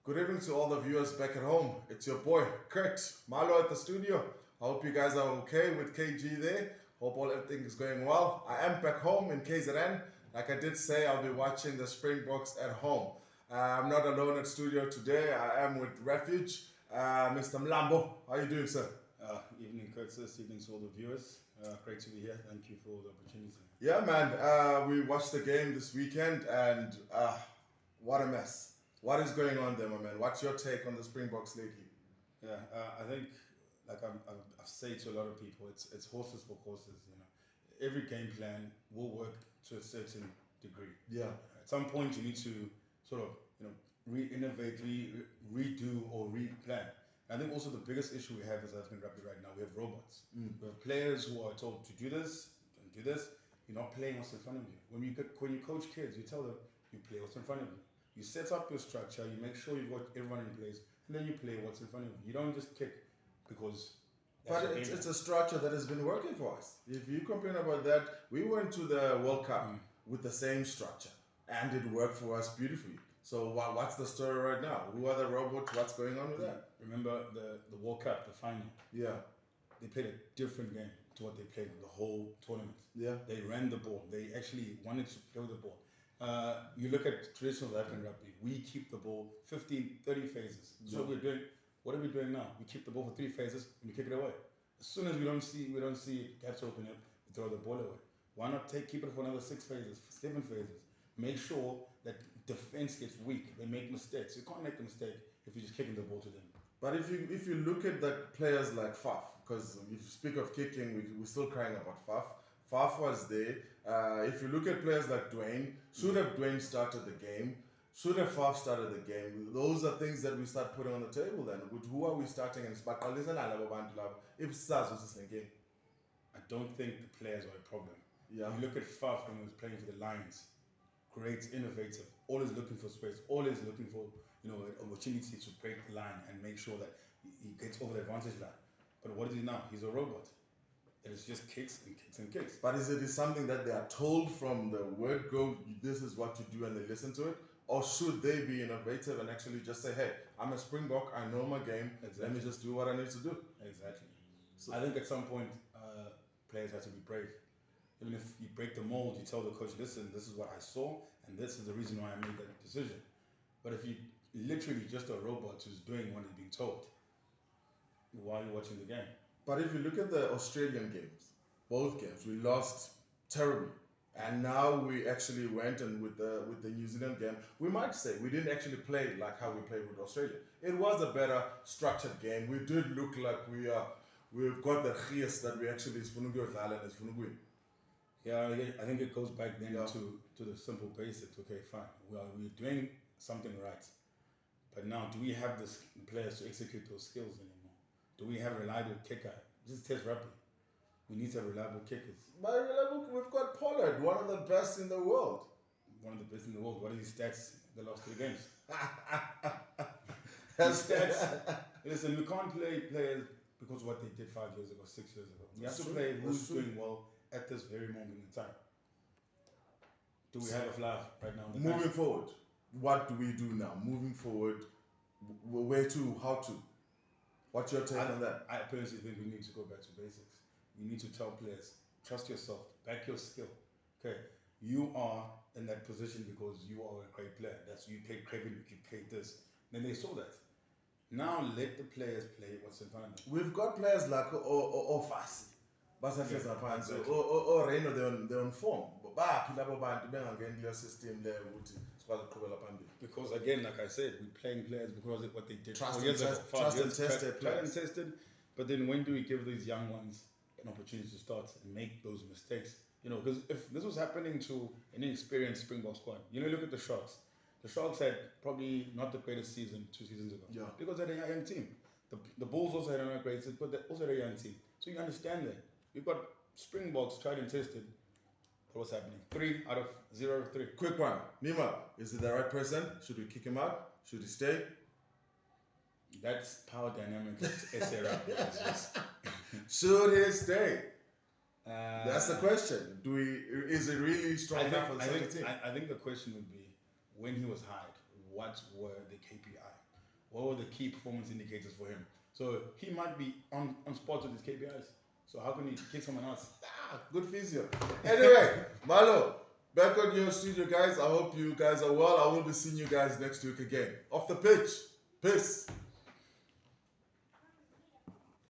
Good evening to all the viewers back at home. It's your boy, Kurt, Marlo at the studio. I hope you guys are okay with KG there. Hope everything is going well. I am back home in KZN. Like I did say, I'll be watching the Springboks at home. I'm not alone at studio today. I am with Refuge, Mr. Mlambo. How are you doing, sir? Evening, Curtis. Evening to all the viewers. Great to be here. Thank you for the opportunity. Yeah, man. We watched the game this weekend, and what a mess. What is going on there, my man? What's your take on the Springboks lately? Yeah, I think, like I've said to a lot of people, it's horses for courses. Every game plan will work to a certain degree. Yeah. At some point, you need to sort of re-innovate, redo, or re-plan. I think also the biggest issue we have is African rugby right now. We have robots. We have players who are told to do this and do this. You're not playing what's in front of you. When you coach kids, you tell them you play what's in front of you. You set up your structure. You make sure you've got everyone in place, and then you play what's in front of you. You don't just kick because. But it's a structure that has been working for us. If you complain about that, we went to the World Cup with the same structure, and it worked for us beautifully. So what's the story right now? Who are the robots? What's going on with that? Remember the World Cup, the final. Yeah. They played a different game to what they played the whole tournament. Yeah. They ran the ball. They actually wanted to play the ball. You look at traditional African rugby, we keep the ball 15, 30 phases. So what are we doing now? We keep the ball for 3 phases and we kick it away. As soon as we don't see gaps open up, we throw the ball away. Why not keep it for another 6 phases, 7 phases? Make sure that defense gets weak. They make mistakes. You can't make a mistake if you're just kicking the ball to them. But if you look at the players like Faf, because if you speak of kicking, we're still crying about Faf. Faf was there. If you look at players like Dwayne, should have Dwayne started the game? Should have Faf started the game? Those are things that we start putting on the table then. Who are we starting in? I don't think the players are a problem. Yeah. You look at Faf when he was playing for the Lions. Great, innovative, always looking for space, always looking for an opportunity to break the line and make sure that he gets over the advantage line. But what is he now? He's a robot. It is just kicks and kicks and kicks. But is it something that they are told from the word go, this is what you do, and they listen to it? Or should they be innovative and actually just say, hey, I'm a Springbok, I know my game, let me just do what I need to do? Exactly. So I think at some point, players have to be brave. Even if you break the mold, you tell the coach, listen, this is what I saw, and this is the reason why I made that decision. But if you literally just a robot who's doing what he's being told, why are you watching the game? But if you look at the Australian games, both games, we lost terribly. And now we actually went, and with the New Zealand game, we might say we didn't actually play like how we played with Australia. It was a better structured game. We did look like we've got the geest that we actually is win. Yeah, I think it goes back then to the simple basics. Okay, fine. We're doing something right. But now, do we have the players to execute those skills anymore? Do we have a reliable kicker? This is test rugby. We need to have reliable kickers. By reliable, we've got Pollard, one of the best in the world. One of the best in the world. What are his stats the last 3 games? His stats. Listen, we can't play players because of what they did 5 years ago, 6 years ago. We have to play who's doing well at this very moment in time. Do we have a flag right now? Moving forward, what do we do now? Moving forward, where to, how to? What's your take on that? I personally think we need to go back to basics. We need to tell players, trust yourself, back your skill. Okay, you are in that position because you are a great player. That's you played Craven, you played this. Then they saw that. Now let the players play what's in front of them. We've got players like Ofasi. Basahleza phansi Reno they're on form. Baphi labo bantu bengangeni kuleyo system leyo ukuthi sikwazi ukuqhubela phambili. Because again, like I said, we're playing players because of what they did. Trust and tested. But then when do we give these young ones an opportunity to start and make those mistakes? Because if this was happening to an inexperienced Springbok squad, look at the Sharks. The Sharks had probably not the greatest season 2 seasons ago. Yeah. Because they had a young team. The Bulls also had a great season, but they also had a young team. So you understand that. You've got Springboks tried and tested. But what's happening? 3 out of 0, 3. Quick one. Nima, is it the right person? Should we kick him out? Should he stay? That's power dynamics of SA rugby. Should he stay? That's the question. Is it really strong enough for the team? I think the question would be, when he was hired, what were the KPI? what were the key performance indicators for him? So he might be on spot with his KPIs. So how can he kick someone else? Good physio. Anyway, Malo, back on your studio, guys. I hope you guys are well. I will be seeing you guys next week again. Off the pitch. Peace.